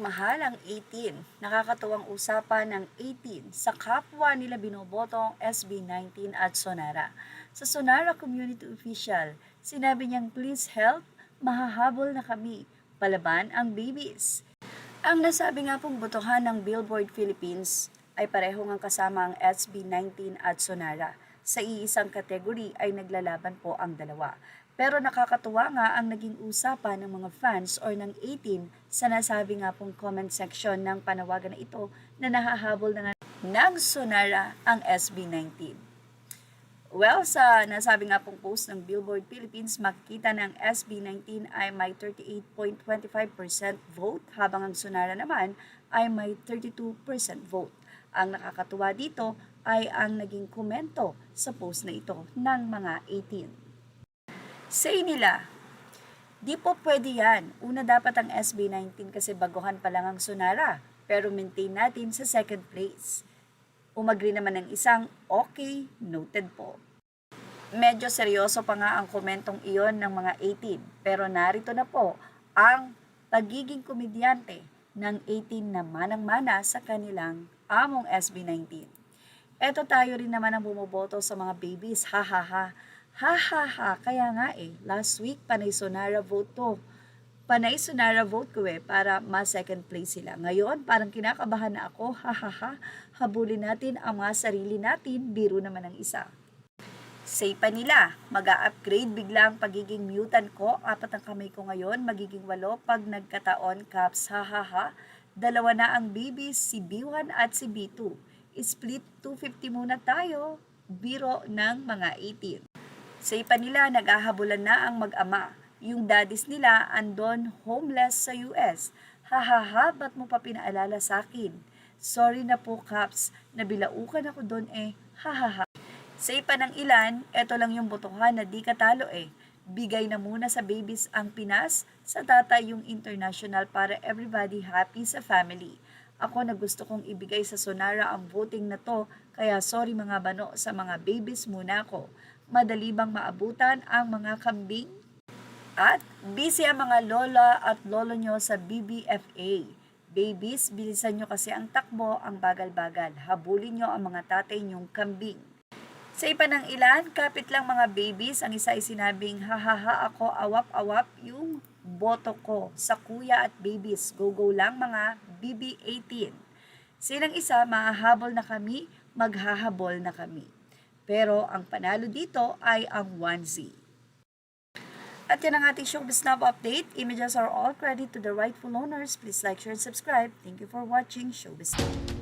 mahal ang 18. Nakakatuwang usapan ng 18 sa kapwa nila binobotong SB19 at Sonara. Sa Sonara Community Official, sinabi niyang please help, mahahabol na kami, palaban ang babies. Ang nasabi nga pong botohan ng Billboard Philippines ay parehong ang kasama ang SB19 at Sonara. Sa iisang kategory ay naglalaban po ang dalawa. Pero nakakatuwa nga ang naging usapan ng mga fans or ng 18 sa nasabi nga pong comment section ng panawagan na ito na nahahabol na nga ng Sonara ang SB19. Well, sa nasabi nga pong post ng Billboard Philippines, makikita ng SB19 ay may 38.25% vote habang ang Sonara naman ay may 32% vote. Ang nakakatuwa dito ay ang naging komento sa post na ito ng mga 18. Say nila, di po pwede yan. Una dapat ang SB19 kasi baguhan pa lang ang Sonara, pero maintain natin sa second place. Umagri naman ng isang, okay, noted po. Medyo seryoso pa nga ang komentong iyon ng mga 18, pero narito na po ang pagiging komedyante ng 18 na manang-mana sa kanilang among SB19. Eto tayo rin naman ang bumoboto sa mga babies, ha ha ha. Ha ha ha, kaya nga last week panay Sonara vote to. Panay Sonara vote ko para ma-second place sila. Ngayon, parang kinakabahan na ako, ha ha ha. Habulin natin ang mga sarili natin, biro naman ang isa. Say pa nila, mag-a-upgrade bigla ang pagiging mutant ko, 4 ang kamay ko ngayon, magiging 8 pag nagkataon, caps, ha ha ha. Dalawa na ang babies, si B1 at si B2. Split 250 muna tayo, biro ng mga 18. Sa ipa nila, naghahabulan na ang mag-ama. Yung daddies nila andon homeless sa US. Hahaha, ba't mo pa pinaalala sa akin? Sorry na po, Caps. Nabilaukan ako doon hahaha. Sa ipa ng ilan, eto lang yung botohan na di katalo Bigay na muna sa babies ang Pinas, sa tatay yung international para everybody happy sa family. Ako na gusto kong ibigay sa Sonara ang voting na to, kaya sorry mga bano sa mga babies muna ko. Madali bang maabutan ang mga kambing? At busy ang mga lola at lolo nyo sa BBFA. Babies, bilisan nyo kasi ang takbo, ang bagal-bagal. Habulin nyo ang mga tatay nyong kambing. Sa iba ng ilan, kapit lang mga babies, ang isa ay sinabing, hahaha ako, awap-awap yung boto ko sa kuya at babies. Go-go lang mga BB18. Silang isa, mahahabol na kami, maghahabol na kami. Pero ang panalo dito ay ang 1Z. At yan ang ating Showbiz Now update. Images are all credit to the rightful owners. Please like, share, and subscribe. Thank you for watching Showbiz Now.